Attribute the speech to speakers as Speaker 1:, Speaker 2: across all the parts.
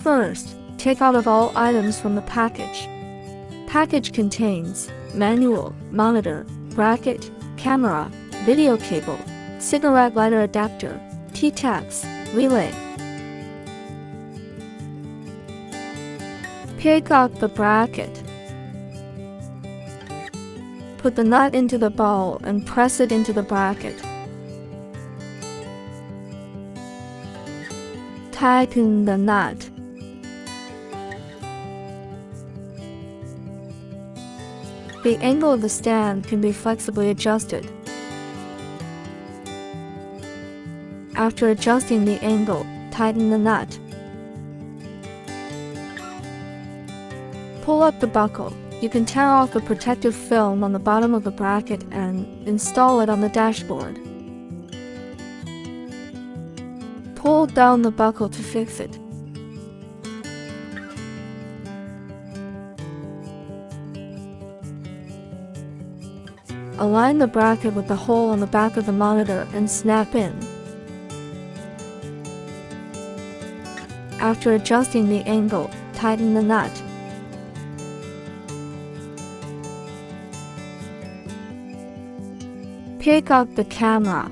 Speaker 1: First, take out of all items from the package. Package contains manual, monitor, bracket, camera, video cable, cigarette lighter adapter, T-taps, relay. Pick out the bracket. Put the nut into the ball and press it into the bracket. Tighten the nut. The angle of the stand can be flexibly adjusted. After adjusting the angle, tighten the nut. Pull up the buckle. You can tear off the protective film on the bottom of the bracket and install it on the dashboard. Pull down the buckle to fix it. Align the bracket with the hole on the back of the monitor and snap in. After adjusting the angle, tighten the nut. Pick up the camera.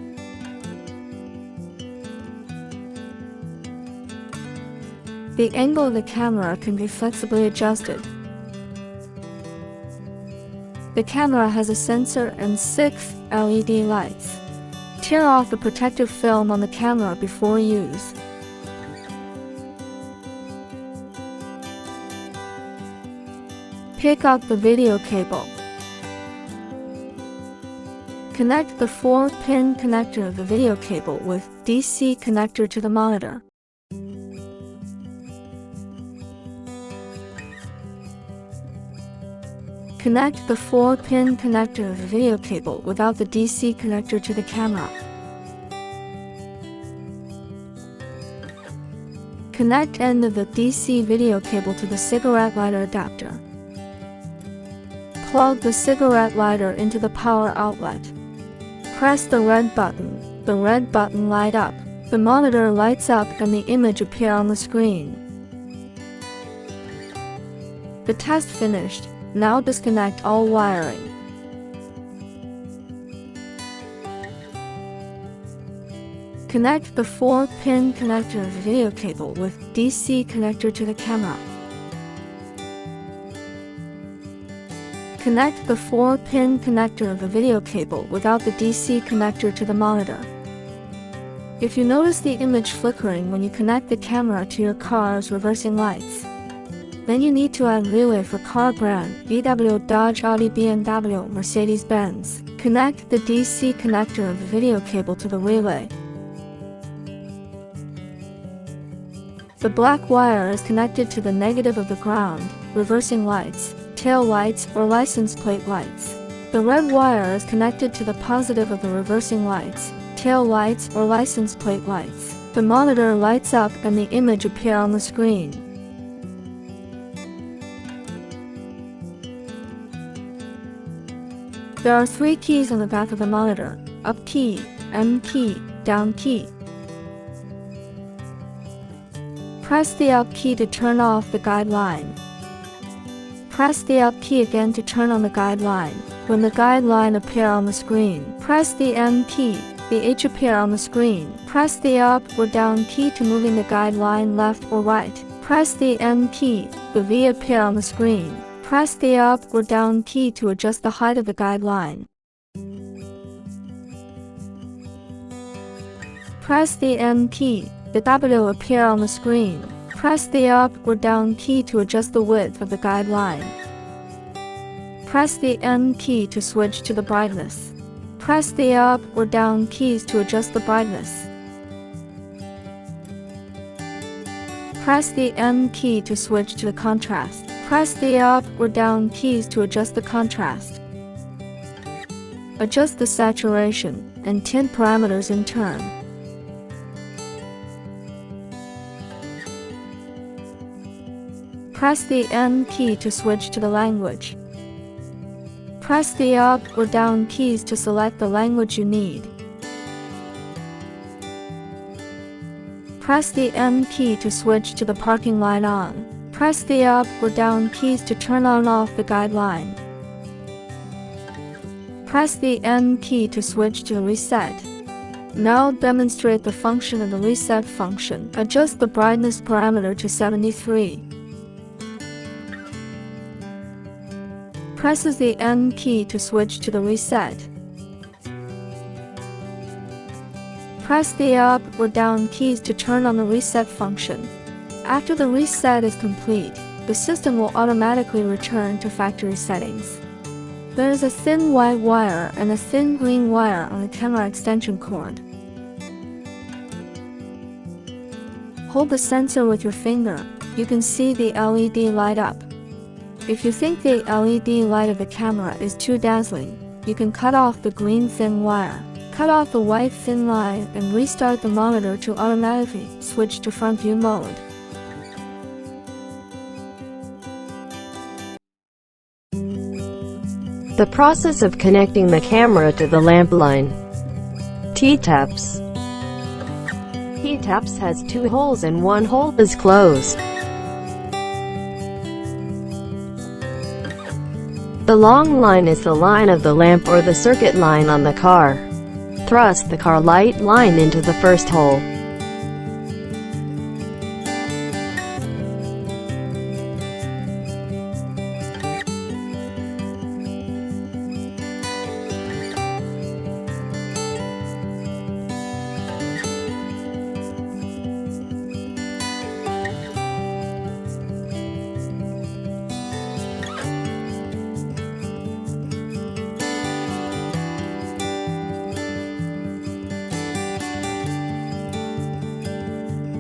Speaker 1: The angle of the camera can be flexibly adjusted. The camera has a sensor and 6 LED lights. Tear off the protective film on the camera before use. Pick up the video cable. Connect the 4-pin connector of the video cable with DC connector to the monitor. Connect the 4-pin connector of the video cable without the DC connector to the camera. Connect end of the DC video cable to the cigarette lighter adapter. Plug the cigarette lighter into the power outlet. Press the red button. The red button lights up. The monitor lights up and the image appears on the screen. The test finished. Now disconnect all wiring. Connect the 4-pin connector of the video cable with DC connector to the camera. Connect the 4-pin connector of the video cable without the DC connector to the monitor. If you notice the image flickering when you connect the camera to your car's reversing lights, then you need to add relay for car brand VW, Dodge, Audi, BMW, Mercedes-Benz. Connect the DC connector of the video cable to the relay. The black wire is connected to the negative of the ground, reversing lights, tail lights, or license plate lights. The red wire is connected to the positive of the reversing lights, tail lights, or license plate lights. The monitor lights up and the image appears on the screen. There are 3 keys on the back of the monitor: up key, M key, down key. Press the up key to turn off the guideline. Press the up key again to turn on the guideline. When the guideline appears on the screen, press the M key. The H appears on the screen. Press the up or down key to moving the guideline left or right. Press the M key. The V appears on the screen. Press the up or down key to adjust the height of the guideline. Press the M key. The W appears on the screen. Press the up or down key to adjust the width of the guideline. Press the M key to switch to the brightness. Press the up or down keys to adjust the brightness. Press the M key to switch to the contrast. Press the up or down keys to adjust the contrast. Adjust the saturation and tint parameters in turn. Press the M key to switch to the language. Press the up or down keys to select the language you need. Press the M key to switch to the parking light on. Press the up or down keys to turn on off the guide line. Press the M key to switch to reset. Now demonstrate the function of the reset function. Adjust the brightness parameter to 73. Presses the M key to switch to the reset. Press the up or down keys to turn on the reset function. After the reset is complete, the system will automatically return to factory settings. There is a thin white wire and a thin green wire on the camera extension cord. Hold the sensor with your finger. You can see the LED light up. If you think the LED light of the camera is too dazzling, you can cut off the green thin wire. Cut off the white thin line and restart the monitor to automatically switch to front view mode.
Speaker 2: The process of connecting the camera to the lamp line. T-taps. T-taps has 2 holes and 1 hole is closed. The long line is the line of the lamp or the circuit line on the car. Thrust the car light line into the first hole.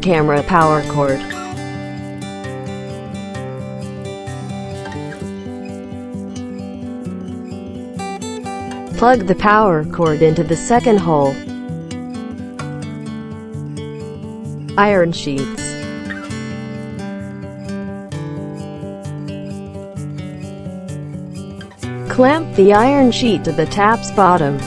Speaker 2: Camera power cord. Plug the power cord into the second hole. Iron sheets. Clamp the iron sheet to the tap's bottom.